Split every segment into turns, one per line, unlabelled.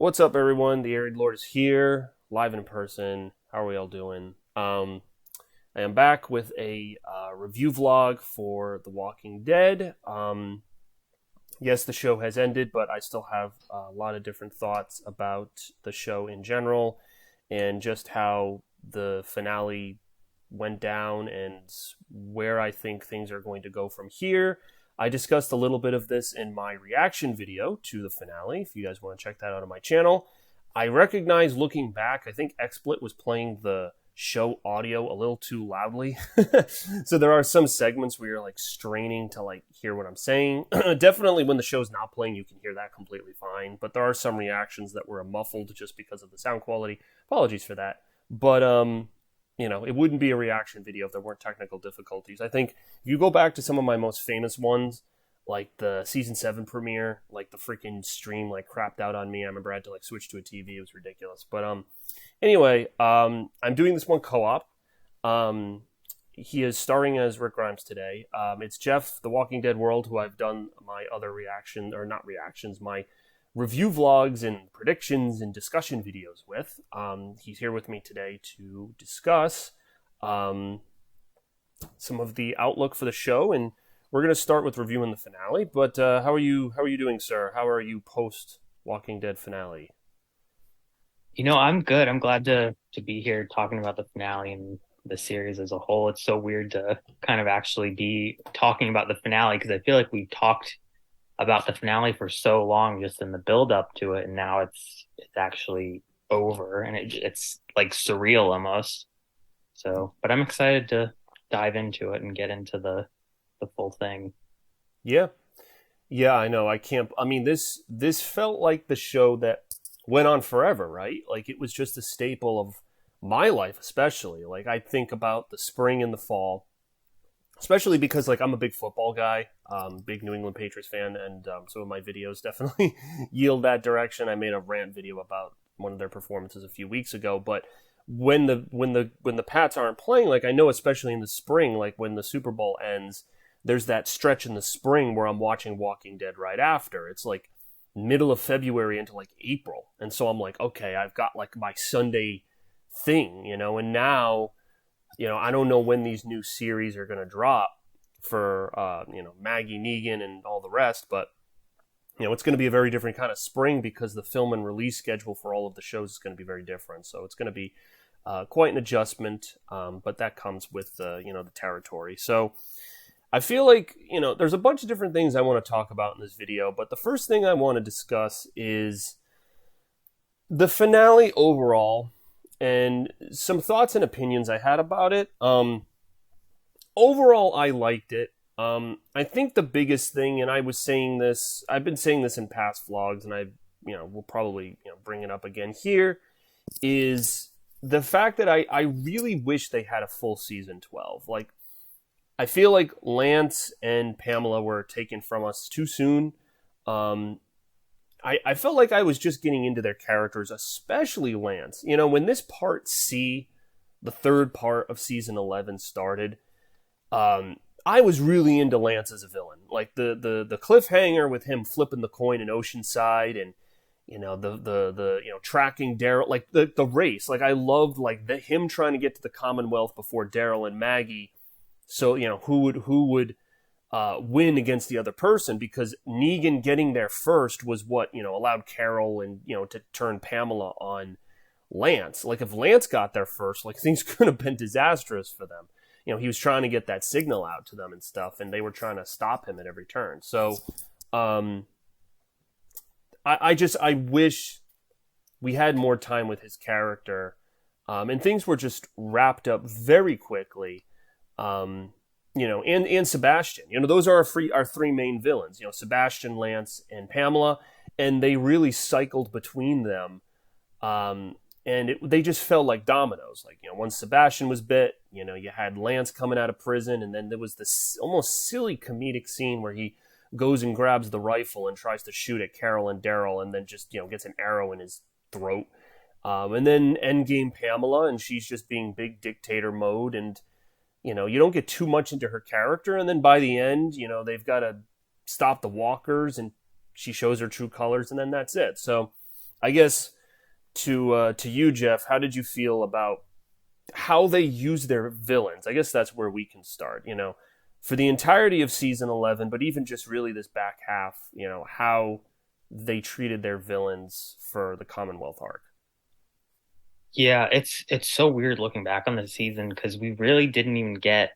What's up, everyone? The Arid Lord is here, live in person. How are we all doing? I am back with a review vlog for The Walking Dead. Yes, the show has ended, but I still have a lot of different thoughts about the show in general and just how the finale went down and where I think things are going to go from here. I discussed a little bit of this in my reaction video to the finale, if you guys want to check that out on my channel. I recognize, looking back, I think XSplit was playing the show audio a little too loudly. So there are some segments where you're like straining to like hear what I'm saying. Definitely when the show's not playing, you can hear that completely fine. But there are some reactions that were muffled just because of the sound quality. Apologies for that. But it wouldn't be a reaction video if there weren't technical difficulties. I think if you go back to some of my most famous ones, like the season 7 premiere, like the freaking stream like crapped out on me. I remember I had to like switch to a TV. It was ridiculous. But anyway, I'm doing this one co-op. He is starring as Rick Grimes today. It's Jeff, The Walking Dead World, who I've done my other my review vlogs and predictions and discussion videos with. He's here with me today to discuss some of the outlook for the show, and we're going to start with reviewing the finale. But how are you doing, sir? How are you post Walking Dead finale?
I'm good. I'm glad to be here talking about the finale and the series as a whole. It's so weird to kind of actually be talking about the finale because I feel like we've talked about the finale for so long just in the build up to it, and now it's actually over, and it's like surreal almost. So, but I'm excited to dive into it and get into the full thing.
Yeah. Yeah, I know. This felt like the show that went on forever, right? Like it was just a staple of my life, especially. Like I think about the spring and the fall, especially because like I'm a big football guy, big New England Patriots fan, and some of my videos definitely yield that direction. I made a rant video about one of their performances a few weeks ago, but when the Pats aren't playing, like I know especially in the spring, like when the Super Bowl ends, there's that stretch in the spring where I'm watching Walking Dead right after. It's like middle of February into like April. And so I'm like, okay, I've got like my Sunday thing, and now, I don't know when these new series are going to drop for, Maggie Negan and all the rest, but, it's going to be a very different kind of spring because the film and release schedule for all of the shows is going to be very different. So it's going to be quite an adjustment, but that comes with, the territory. So I feel like, there's a bunch of different things I want to talk about in this video, but the first thing I want to discuss is the finale overall and some thoughts and opinions I had about it. Overall, I liked it. I think the biggest thing, and I've been saying this in past vlogs, and we'll probably, bring it up again here, is the fact that I really wish they had a full season 12. Like, I feel like Lance and Pamela were taken from us too soon. I felt like I was just getting into their characters, especially Lance. When this part C, the third part of season 11 started, I was really into Lance as a villain. Like the cliffhanger with him flipping the coin in Oceanside, and the tracking Daryl, like the race. Like I loved like him trying to get to the Commonwealth before Daryl and Maggie. So, who would win against the other person, because Negan getting there first was what, allowed Carol and, to turn Pamela on Lance. Like, if Lance got there first, like, things could have been disastrous for them. He was trying to get that signal out to them and stuff, and they were trying to stop him at every turn. So, I wish we had more time with his character, and things were just wrapped up very quickly. And Sebastian, those are our three main villains, Sebastian, Lance, and Pamela, and they really cycled between them. And they just fell like dominoes. Like, once Sebastian was bit, you had Lance coming out of prison, and then there was this almost silly comedic scene where he goes and grabs the rifle and tries to shoot at Carol and Daryl, and then just, gets an arrow in his throat. And then Endgame Pamela, and she's just being big dictator mode, and you don't get too much into her character, and then by the end, they've got to stop the walkers, and she shows her true colors, and then that's it. So I guess to you, Jeff, how did you feel about how they use their villains? I guess that's where we can start. For the entirety of season 11, but even just really this back half, how they treated their villains for the Commonwealth arc.
Yeah, it's so weird looking back on the season because we really didn't even get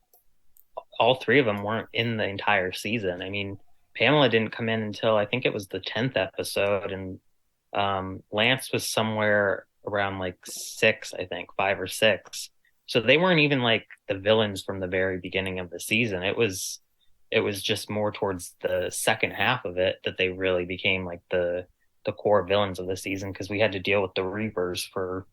all three of them weren't in the entire season. I mean, Pamela didn't come in until I think it was the 10th episode, and Lance was somewhere around like six, I think, five or six. So they weren't even like the villains from the very beginning of the season. It was just more towards the second half of it that they really became like the core villains of the season because we had to deal with the Reapers for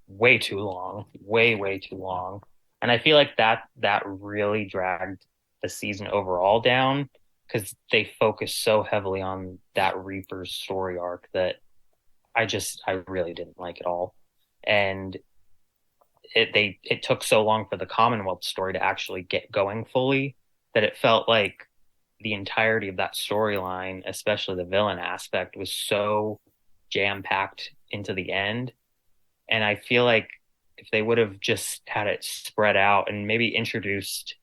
way too long, way too long. And I feel like that really dragged the season overall down because they focused so heavily on that Reaper's story arc that I really didn't like it all. And it took so long for the Commonwealth story to actually get going fully that it felt like the entirety of that storyline, especially the villain aspect, was so jam packed into the end. And I feel like if they would have just had it spread out and maybe introduced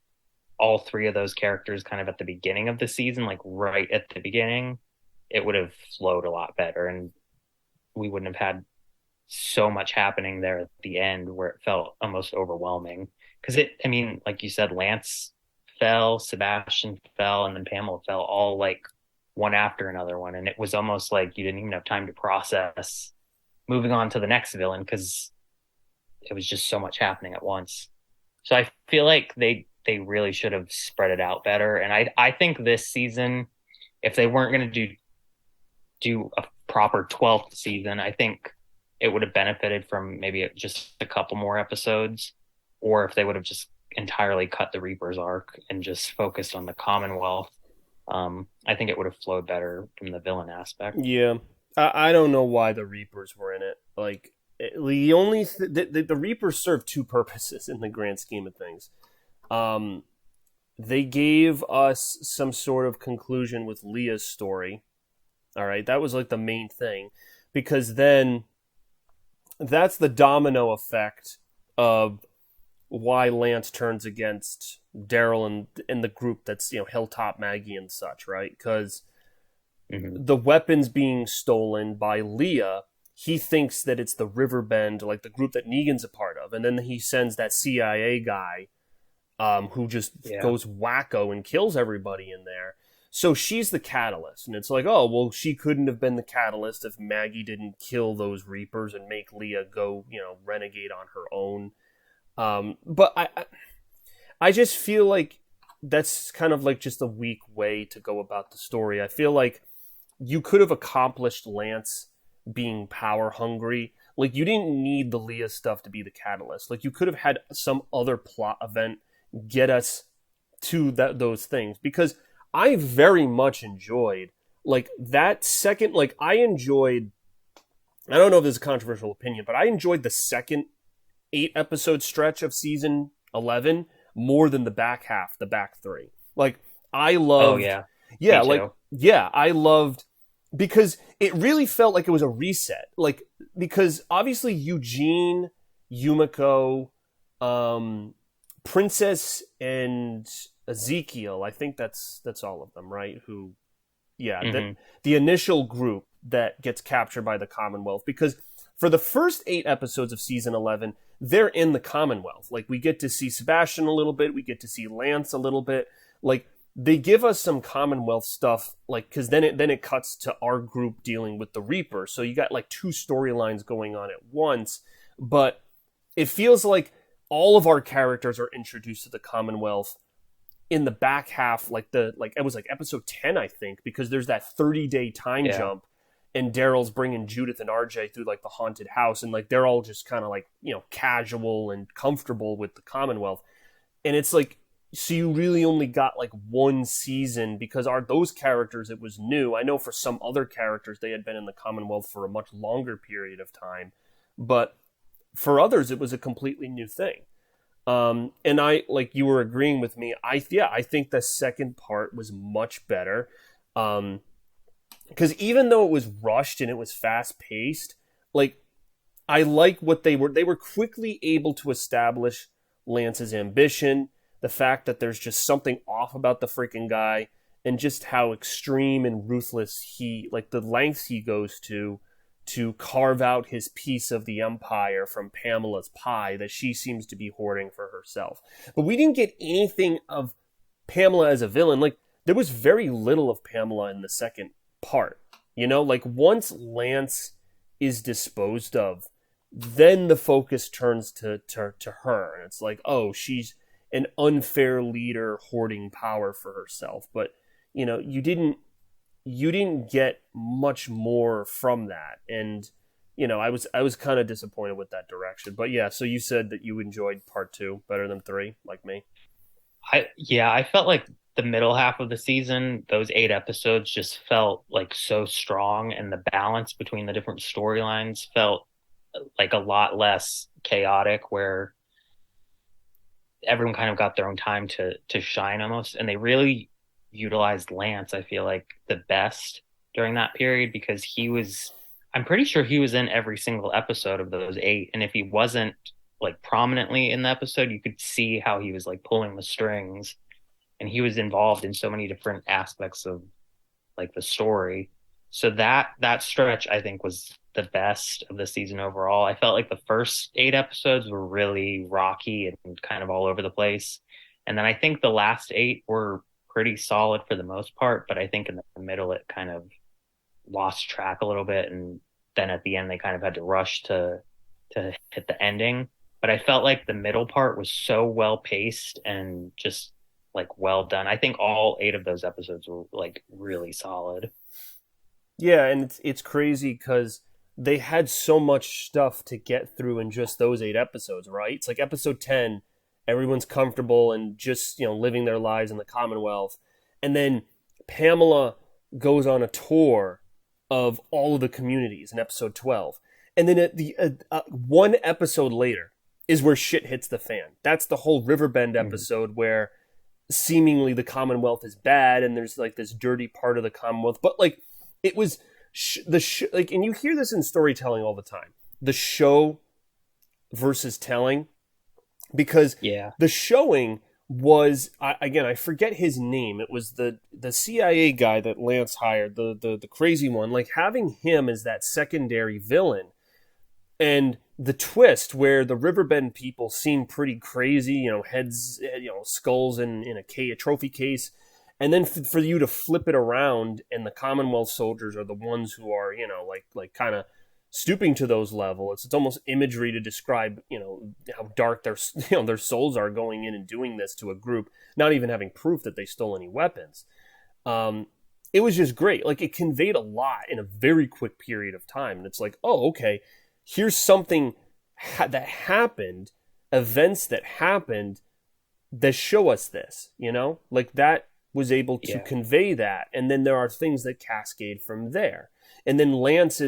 all three of those characters kind of at the beginning of the season, like right at the beginning, it would have flowed a lot better. And we wouldn't have had so much happening there at the end where it felt almost overwhelming. Because I mean, like you said, Lance fell, Sebastian fell, and then Pamela fell all like one after another one. And it was almost like you didn't even have time to process moving on to the next villain because it was just so much happening at once. So I feel like they really should have spread it out better. And I think this season, if they weren't going to do a proper 12th season, I think it would have benefited from maybe just a couple more episodes, or if they would have just entirely cut the Reaper's arc and just focused on the Commonwealth. I think it would have flowed better from the villain aspect.
Yeah, I don't know why the Reapers were in it. Like the only the Reapers serve two purposes in the grand scheme of things. They gave us some sort of conclusion with Leah's story. All right, that was like the main thing, because then that's the domino effect of why Lance turns against Daryl and the group that's Hilltop Maggie and such, right? Because the weapons being stolen by Leah, he thinks that it's the Riverbend, like the group that Negan's a part of, and then he sends that CIA guy who just goes wacko and kills everybody in there. So she's the catalyst, and it's like, oh, well, she couldn't have been the catalyst if Maggie didn't kill those Reapers and make Leah go, renegade on her own. But I just feel like that's kind of like just a weak way to go about the story. I feel like you could have accomplished Lance being power hungry. Like, you didn't need the Leah stuff to be the catalyst. Like, you could have had some other plot event get us to those things, because I very much enjoyed like that second. Like, I don't know if this is a controversial opinion, but I enjoyed the second 8-episode stretch of season 11 more than the back half, the back three. Like, I loved, I loved, because it really felt like it was a reset. Like, because obviously Eugene, Yumiko, Princess, and Ezekiel, I think that's all of them, right? Who, the initial group that gets captured by the Commonwealth, because for the first 8 episodes of season 11, they're in the Commonwealth. Like, we get to see Sebastian a little bit, we get to see Lance a little bit. Like, they give us some Commonwealth stuff, like, because then it cuts to our group dealing with the Reaper. So you got like 2 storylines going on at once, but it feels like all of our characters are introduced to the Commonwealth in the back half, like it was like episode 10, I think, because there's that 30-day time jump, and Daryl's bringing Judith and RJ through like the haunted house, and like they're all just kind of like casual and comfortable with the Commonwealth, and it's like, so you really only got like 1 season because those characters, it was new. I know for some other characters they had been in the Commonwealth for a much longer period of time, but for others it was a completely new thing. And I, like you were agreeing with me, I think the second part was much better. because even though it was rushed and it was fast paced, like I like what they were quickly able to establish Lance's ambition, the fact that there's just something off about the freaking guy, and just how extreme and ruthless like the lengths he goes to carve out his piece of the empire from Pamela's pie that she seems to be hoarding for herself. But we didn't get anything of Pamela as a villain. Like, there was very little of Pamela in the second part. You know, like once Lance is disposed of, then the focus turns to her. And it's like, oh, she's an unfair leader hoarding power for herself. But, you know, you didn't get much more from that. And, you know, I was kind of disappointed with that direction. But yeah, so you said that you enjoyed part 2 better than 3, like me.
I felt like the middle half of the season, those 8 episodes just felt like so strong, and the balance between the different storylines felt like a lot less chaotic, where everyone kind of got their own time to shine almost. And they really utilized Lance, I feel like, the best during that period, because I'm pretty sure he was in every single episode of those 8. And if he wasn't like prominently in the episode, you could see how he was like pulling the strings, and he was involved in so many different aspects of like the story. So that stretch, I think, was the best of the season overall. I felt like the first 8 episodes were really rocky and kind of all over the place. And then I think the last 8 were pretty solid for the most part, but I think in the middle it kind of lost track a little bit, and then at the end they kind of had to rush to hit the ending. But I felt like the middle part was so well paced and just like well done. I think all 8 of those episodes were like really solid.
Yeah, and it's crazy because they had so much stuff to get through in just those 8 episodes, right? It's like episode 10, everyone's comfortable and just, you know, living their lives in the Commonwealth. And then Pamela goes on a tour of all of the communities in episode 12. And then at the one episode later is where shit hits the fan. That's the whole Riverbend episode where seemingly the Commonwealth is bad and there's like this dirty part of the Commonwealth. But like, it was like, and you hear this in storytelling all the time, the show versus telling, because the showing was, again, I forget his name. It was the CIA guy that Lance hired, the crazy one, like having him as that secondary villain. And the twist where the Riverbend people seem pretty crazy, you know, heads, you know, skulls in a trophy case. And then for you to flip it around, and the Commonwealth soldiers are the ones who are, you know, like kind of stooping to those levels. It's almost imagery to describe, you know, how dark their souls are going in and doing this to a group, not even having proof that they stole any weapons. It was just great. Like, it conveyed a lot in a very quick period of time. And it's like, oh, okay, here's something that happened, events that happened that show us this, you know, like that was able to convey that. And then there are things that cascade from there. And then Lance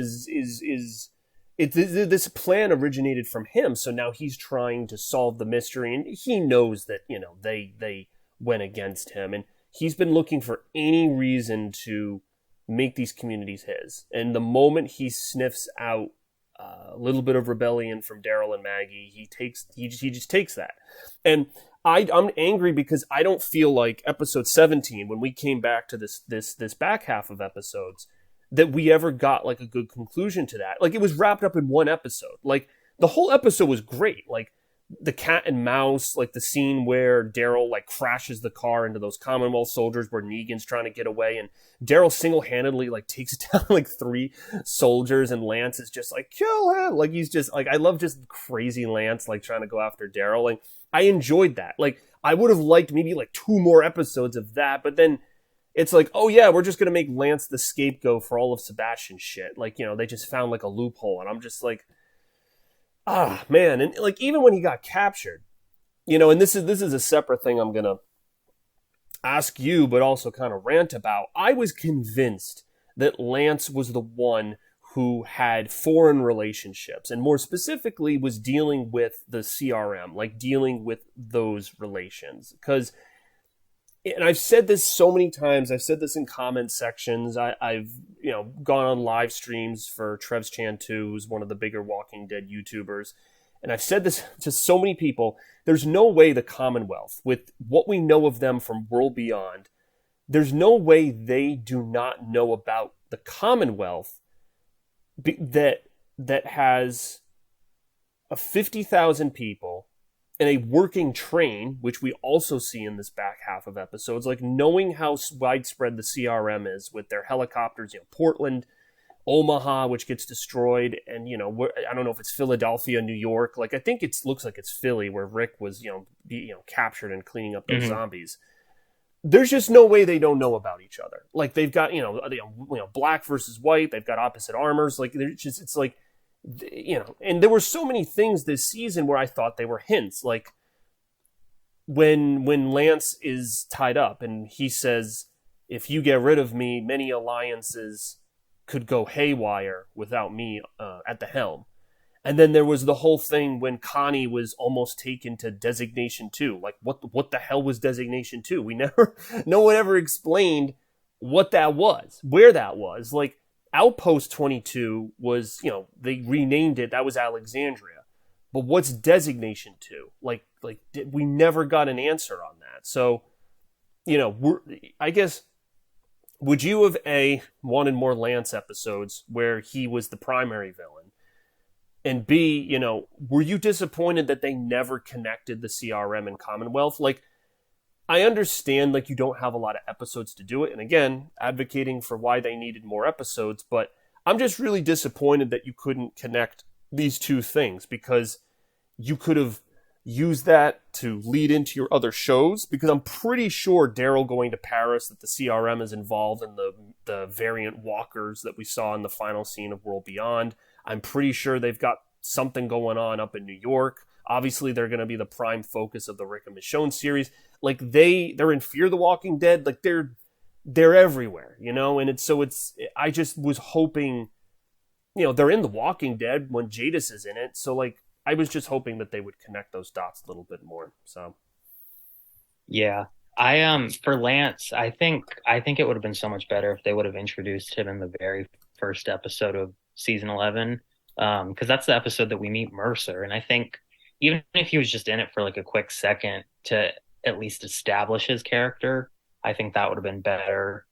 this plan originated from him. So now he's trying to solve the mystery, and he knows that, you know, they went against him, and he's been looking for any reason to make these communities his. And the moment he sniffs out a little bit of rebellion from Daryl and Maggie, he just takes that. And I'm angry because I don't feel like episode 17, when we came back to this back half of episodes, that we ever got like a good conclusion to that. Like, it was wrapped up in one episode. Like, the whole episode was great. Like, the cat and mouse, like the scene where Daryl like crashes the car into those Commonwealth soldiers where Negan's trying to get away, and Daryl single-handedly like takes down like 3 soldiers, and Lance is just like, kill him. Like, he's just like, I love just crazy Lance like trying to go after Daryl. Like, I enjoyed that. Like, I would have liked maybe like 2 more episodes of that, but then it's like, oh yeah, we're just going to make Lance the scapegoat for all of Sebastian's shit. Like, you know, they just found like a loophole, and I'm just like, ah, man. And like, even when he got captured, you know, and this is a separate thing I'm going to ask you, but also kind of rant about. I was convinced that Lance was the one who had foreign relationships, and more specifically was dealing with the CRM, like dealing with those relations. Because and I've said this so many times. I've said this in comment sections. I've gone on live streams for Trev's Chan 2, who's one of the bigger Walking Dead YouTubers, and I've said this to so many people. There's no way the Commonwealth, with what we know of them from World Beyond, there's no way they do not know about the Commonwealth that has a 50,000 people and a working train, which we also see in this back half of episodes, like knowing how widespread the CRM is with their helicopters, Portland, Omaha, which gets destroyed, and I don't know if it's Philadelphia, New York. Like I think it looks like it's Philly, where Rick was captured and cleaning up those zombies. There's just no way they don't know about each other. Like they've got black versus white. They've got opposite armors. Like it's like. And there were so many things this season where I thought they were hints, like when Lance is tied up and he says, if you get rid of me, many alliances could go haywire without me at the helm. And then there was the whole thing when Connie was almost taken to Designation 2. Like, what the hell was Designation 2? No one ever explained what that was, where that was. Like, Outpost 22 was, they renamed it. That was Alexandria. But what's Designation 2? We never got an answer on that. So, I guess, would you have wanted more Lance episodes where he was the primary villain? And B, were you disappointed that they never connected the CRM and Commonwealth? Like, I understand, you don't have a lot of episodes to do it. And again, advocating for why they needed more episodes. But I'm just really disappointed that you couldn't connect these two things, because you could have used that to lead into your other shows. Because I'm pretty sure Daryl going to Paris, that the CRM is involved in the variant walkers that we saw in the final scene of World Beyond. I'm pretty sure they've got something going on up in New York. Obviously, they're going to be the prime focus of the Rick and Michonne series. Like they're in Fear the Walking Dead. Like they're everywhere, And I just was hoping, they're in the Walking Dead when Jadis is in it. So I was just hoping that they would connect those dots a little bit more. So
yeah, for Lance, I think it would have been so much better if they would have introduced him in the very first episode of season 11, because that's the episode that we meet Mercer, and I think, even if he was just in it for a quick second to at least establish his character, I think that would have been better,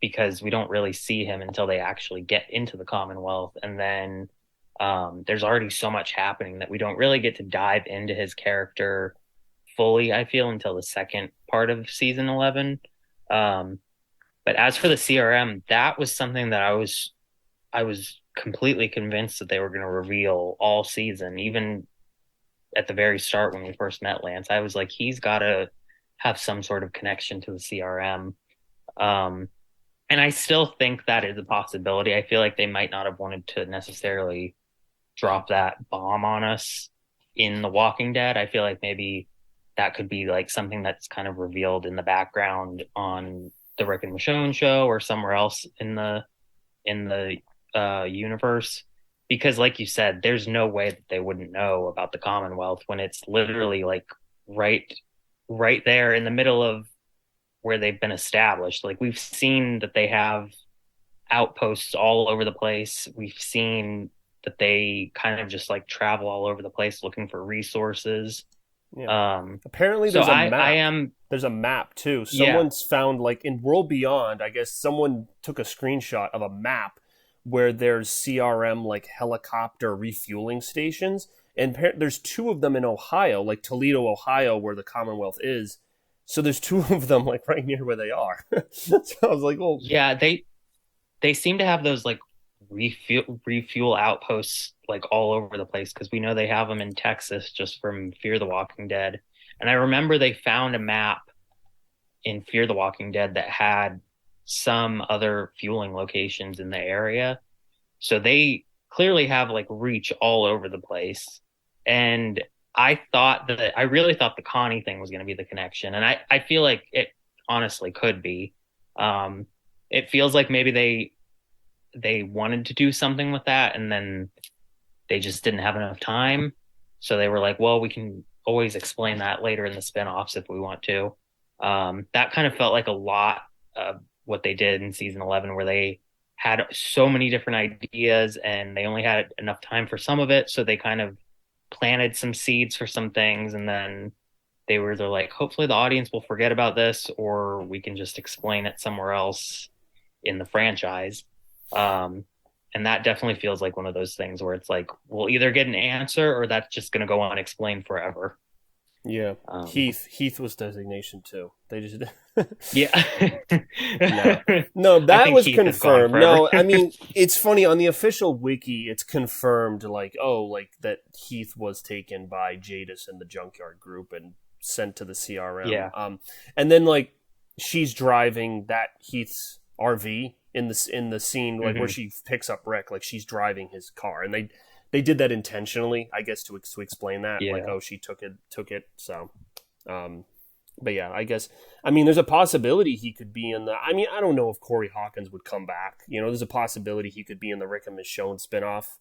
because we don't really see him until they actually get into the Commonwealth. And then there's already so much happening that we don't really get to dive into his character fully, I feel, until the second part of season 11. But as for the CRM, that was something that I was completely convinced that they were going to reveal all season, even at the very start when we first met Lance. I was like, he's got to have some sort of connection to the CRM. And I still think that is a possibility. I feel like they might not have wanted to necessarily drop that bomb on us in The Walking Dead. I feel like maybe that could be something that's kind of revealed in the background on the Rick and Michonne show or somewhere else in the universe. Because like you said, there's no way that they wouldn't know about the Commonwealth when it's literally right there in the middle of where they've been established. We've seen that they have outposts all over the place. We've seen that they kind of just travel all over the place looking for resources.
Yeah. Apparently there's a map. There's a map too. Someone's found in World Beyond, I guess someone took a screenshot of a map where there's CRM helicopter refueling stations, and there's two of them in Ohio, Toledo, Ohio, where the Commonwealth is. So there's two of them right near where they are. So I was like, well,
yeah, they seem to have those refuel outposts all over the place, because we know they have them in Texas just from Fear the Walking Dead. And I remember they found a map in Fear the Walking Dead that had some other fueling locations in the area. So they clearly have reach all over the place. And I really thought the Connie thing was going to be the connection. And I feel like it honestly could be. It feels like maybe they wanted to do something with that, and then they just didn't have enough time. So they were like, well, we can always explain that later in the spinoffs if we want to. That kind of felt like a lot of what they did in season 11, where they had so many different ideas and they only had enough time for some of it. So they kind of planted some seeds for some things, and then they're like, hopefully the audience will forget about this, or we can just explain it somewhere else in the franchise. Um, and that definitely feels like one of those things where it's like, we'll either get an answer or that's just going to go unexplained forever.
Yeah,
Um,
Heath was designation too. They just
yeah.
no, no,
I
that
think
was
Keith is gone
confirmed.
forever.
No, I mean it's funny on the official wiki. It's confirmed, like like that Heath was taken by Jadis and the Junkyard Group and sent to the CRM.
Yeah.
And then like she's driving that Heath's RV in the scene like where
Hmm.
she picks up Rick. Like she's driving his car, and they did that intentionally, I guess, to explain that. Like,
Yeah.
oh, she took it. So, um, but yeah, I guess. I mean, there's a possibility he could be in the. I mean, I don't know if Corey Hawkins would come back. There's a possibility he could be in the Rick and Michonne spinoff.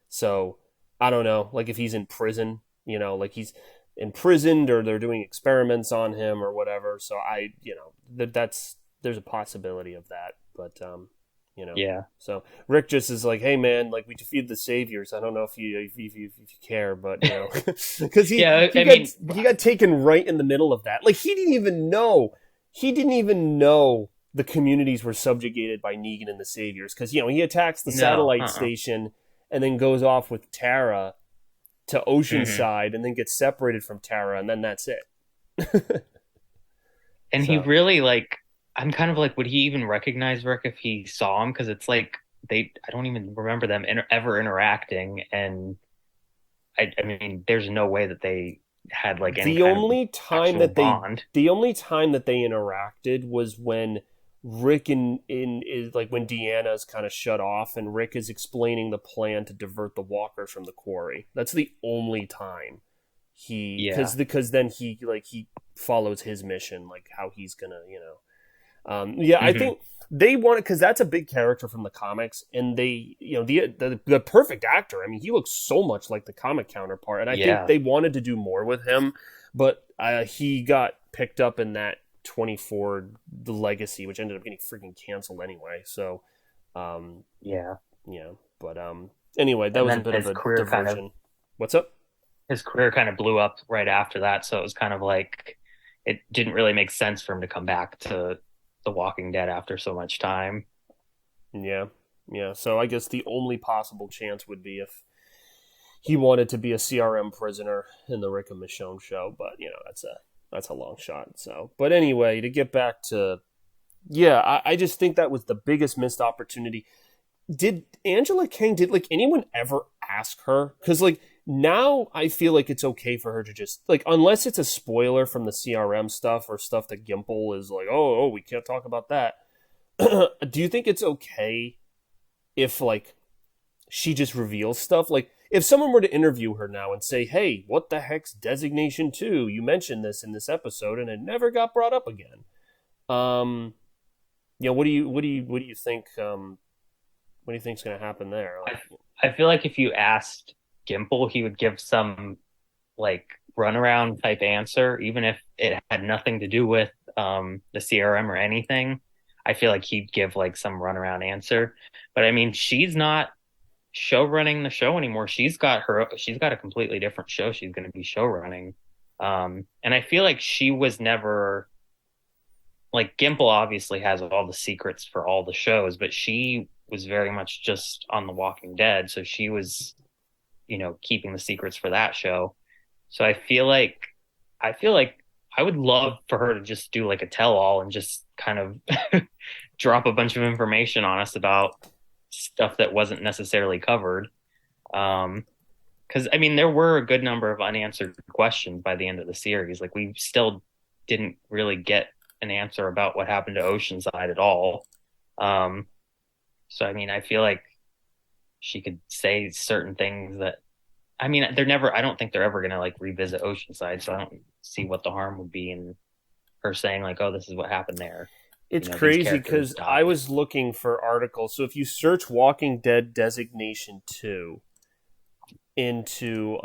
So I don't know. Like if he's in prison, like he's imprisoned or they're doing experiments on him or whatever. So that's there's a possibility of that, but you know.
Yeah.
So Rick just is like, "Hey man, like we defeated the Saviors. I don't know if you care, but because
Yeah.
he
I
got
mean,
he got taken right in the middle of that. Like he didn't even know. He didn't even know the communities were subjugated by Negan and the Saviors because he attacks the
no.
satellite station and then goes off with Tara to
Hmm.
Oceanside and then gets separated from Tara and then that's it.
And he
So
really like, I'm kind of like, would he even recognize Rick if he saw him? Because it's like I don't even remember them ever interacting. And I mean, there's no way that they had like any
the
kind of
only time
actual
that they
bond.
the only time that they interacted was when Rick in is like when Deanna's kind of shut off and Rick is explaining the plan to divert the walkers from the quarry. That's the only time he
Yeah.
because then he follows his mission, like how he's gonna yeah, I
Hmm.
think they want it because that's a big character from the comics, and they, the perfect actor. I mean, he looks so much like the comic counterpart, and I think
Yeah.
they wanted to do more with him, but he got picked up in that 24 The Legacy, which ended up getting freaking canceled anyway. So, um,
Yeah.
yeah, but anyway, that
And
was a
then
bit of
his
a
career kind of
diversion. What's up?
blew up right after that. So it was kind of like it didn't really make sense for him to come back to The Walking Dead after so much time.
Yeah, yeah. So I guess the only possible chance would be if he wanted to be a CRM prisoner in the Rick and Michonne show, but that's a long shot. So, but anyway, to get back to yeah, I just think that was the biggest missed opportunity. Did Angela Kang did like anyone ever ask her? Because like now I feel like it's okay for her to just like unless it's a spoiler from the CRM stuff or stuff that Gimple is like, oh, we can't talk about that. Do you think it's okay if like she just reveals stuff. Like, if someone were to interview her now and say, hey, what the heck's Designation 2? You mentioned this in this episode and it never got brought up again. Um, what do you think? What do you think's going to happen there? Like,
I I feel like if you asked Gimple, he would give some like runaround type answer, even if it had nothing to do with the CRM or anything. I feel like he'd give like some runaround answer. But I mean, she's not show running the show anymore. She's got a completely different show she's going to be show running. And I feel like she was never like Gimple obviously has all the secrets for all the shows, but she was very much just on The Walking Dead, so she was, keeping the secrets for that show. So I feel like I would love for her to just do like a tell all and just kind of drop a bunch of information on us about stuff that wasn't necessarily covered. Because I mean, there were a good number of unanswered questions by the end of the series. Like we still didn't really get an answer about what happened to Oceanside at all. Um, so I mean, I feel like she could say certain things that I mean, I don't think they're ever gonna like revisit Oceanside, so I don't see what the harm would be in her saying like, "Oh, this is what happened there."
it's
These
crazy
characters
because I
died.
was looking for articles. So if you search Walking Dead Designation 2 into,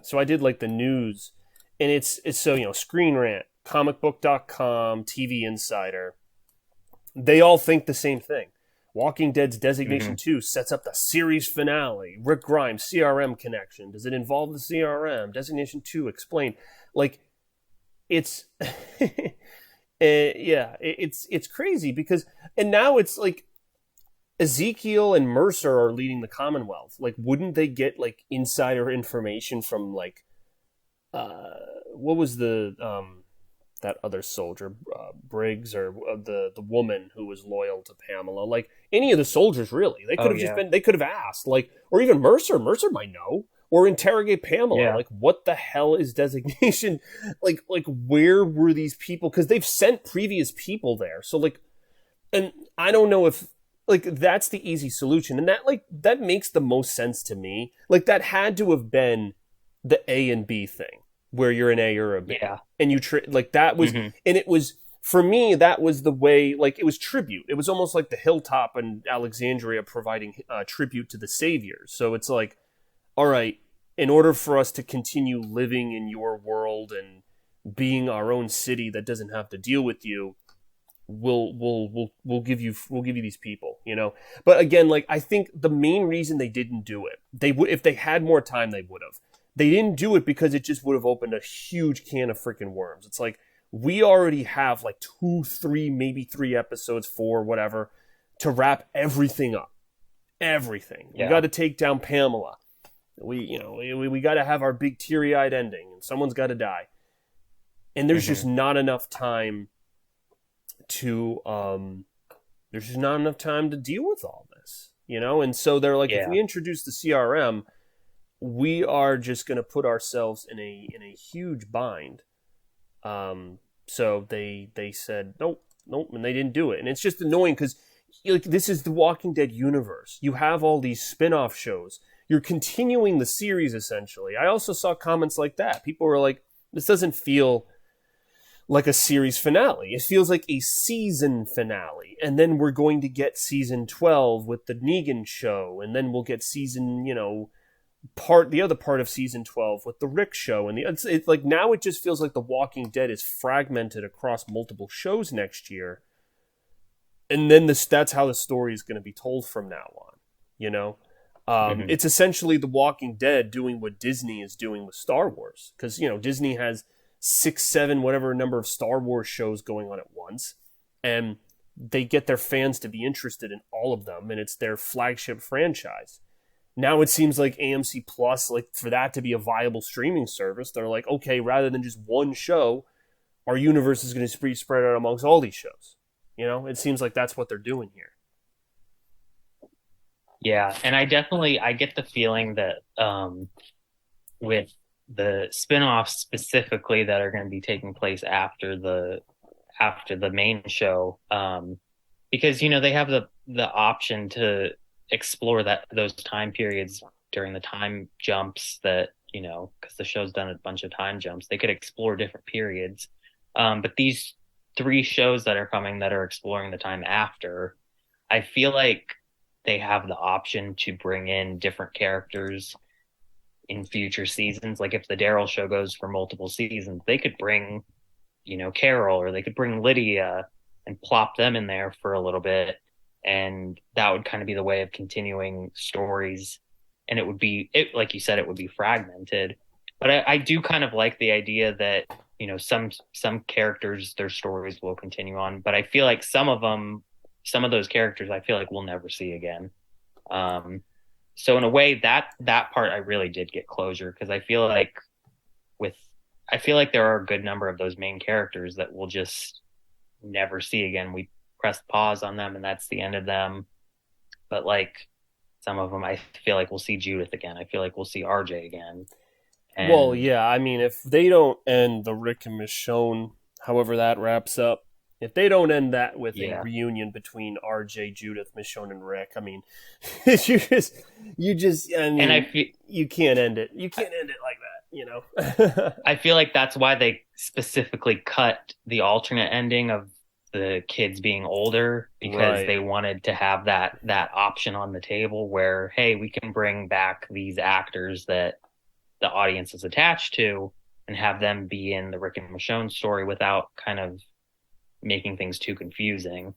so I did like the news, and it's so, Screen Rant, comicbook.com, TV Insider, they all think the same thing. Walking Dead's Designation 2 sets up the series finale. Rick Grimes, CRM connection. Does it involve the CRM? Designation 2 explained. Like, it's... it's crazy because... And now it's like Ezekiel and Mercer are leading the Commonwealth. Like, wouldn't they get, like, insider information from, like... what was the... that other soldier, Briggs, or the woman who was loyal to Pamela, like any of the soldiers, really, they could have they could have asked, like, or even Mercer might know, or interrogate Pamela, like, what the hell is Designation, like where were these people? Because they've sent previous people there, so like, and I don't know if like that's the easy solution, and that makes the most sense to me. Like that had to have been the A and B thing, where you're an A or a B.
Yeah.
And you like that was, and it was, for me, that was the way, like, it was tribute. It was almost like the Hilltop and Alexandria providing tribute to the saviors. So it's like, all right, in order for us to continue living in your world and being our own city that doesn't have to deal with you, we'll give you these people, you know. But again, like, I think the main reason they didn't do it, they would, if they had more time, they would have. They didn't do it because it just would have opened a huge can of freaking worms. It's like, we already have like 2, 3, maybe 3 episodes, 4, whatever, to wrap everything up. Everything. Yeah. We got to take down Pamela. We got to have our big teary-eyed ending, and someone's got to die. And there's just not enough time to deal with all this, you know? And so they're like, if we introduce the CRM, we are just going to put ourselves in a huge bind. So they said nope, and they didn't do it, and it's just annoying because like this is the Walking Dead universe. You have all these spin-off shows. You're continuing the series essentially. I also saw comments like that. People were like, "This doesn't feel like a series finale. It feels like a season finale, and then we're going to get season 12 with the Negan show, and then we'll get season, the other part of season 12 with the Rick show, and it's like now it just feels like The Walking Dead is fragmented across multiple shows next year, and then that's how the story is going to be told from now on, you know. It's essentially The Walking Dead doing what Disney is doing with Star Wars, because Disney has 6, 7, whatever number of Star Wars shows going on at once, and they get their fans to be interested in all of them, and it's their flagship franchise. Now it seems like AMC Plus, like for that to be a viable streaming service, they're like, okay, rather than just one show, our universe is going to be spread out amongst all these shows. It seems like that's what they're doing here.
Yeah, and I get the feeling that with the spin-offs specifically that are going to be taking place after the main show, because they have the option to explore those time periods during the time jumps that because the show's done a bunch of time jumps, they could explore different periods, but these 3 shows that are coming that are exploring the time after, I feel like they have the option to bring in different characters in future seasons. Like if the Daryl show goes for multiple seasons, they could bring Carol, or they could bring Lydia and plop them in there for a little bit. And that would kind of be the way of continuing stories. And it would be, like you said, it would be fragmented. But I do kind of like the idea that, some characters, their stories will continue on. But I feel like some of those characters, I feel like we'll never see again. So in a way, that part I really did get closure, because I feel like there are a good number of those main characters that we'll just never see again. We pressed pause on them and that's the end of them. But like some of them, I feel like we'll see Judith again. I feel like we'll see RJ again. And
well, yeah, I mean, if they don't end the Rick and Michonne, however that wraps up, if they don't end that with a reunion between RJ, Judith, Michonne, and Rick, I mean, you can't end it. You can't end it like that,
I feel like that's why they specifically cut the alternate ending of the kids being older, because they wanted to have that option on the table where, hey, we can bring back these actors that the audience is attached to, and have them be in the Rick and Michonne story without kind of making things too confusing.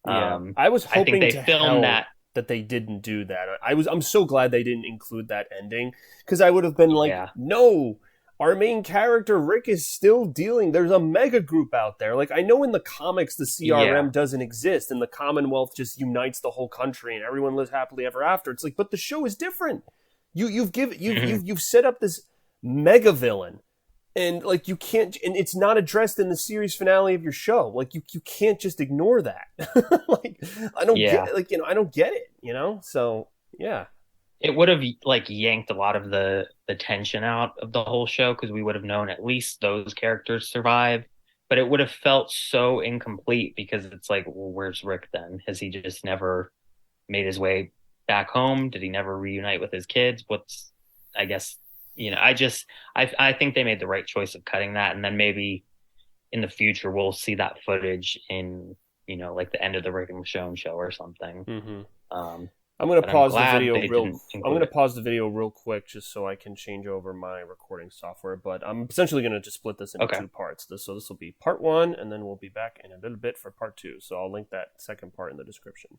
Yeah, I was
I think
hoping
they
to
filmed
hell
that.
that they didn't do that. I'm so glad they didn't include that ending because I would have been like,
Yeah,
no, our main character Rick is still dealing. There's a mega group out there. Like I know in the comics the
yeah,
CRM doesn't exist and the Commonwealth just unites the whole country and everyone lives happily ever after. It's like, but the show is different. You've set up this mega villain and like you can't, and it's not addressed in the series finale of your show. Like you can't just ignore that. Like I don't
yeah.
get, like, I don't get it, so yeah.
It would have like yanked a lot of the tension out of the whole show because we would have known at least those characters survived. But it would have felt so incomplete because it's like, well, where's Rick then? Has he just never made his way back home? Did he never reunite with his kids? I guess, I think they made the right choice of cutting that. And then maybe in the future, we'll see that footage in, like the end of the Rick and Michonne show or something.
Mm-hmm.
Um,
I'm gonna
but I'm
pause the
glad
video
they
real.
didn't
I'm
include
gonna
it.
pause the video real quick just so I can change over my recording software. But I'm essentially gonna just split this into
Okay.
two parts. So this will be part one, and then we'll be back in a little bit for part two. So I'll link that second part in the description.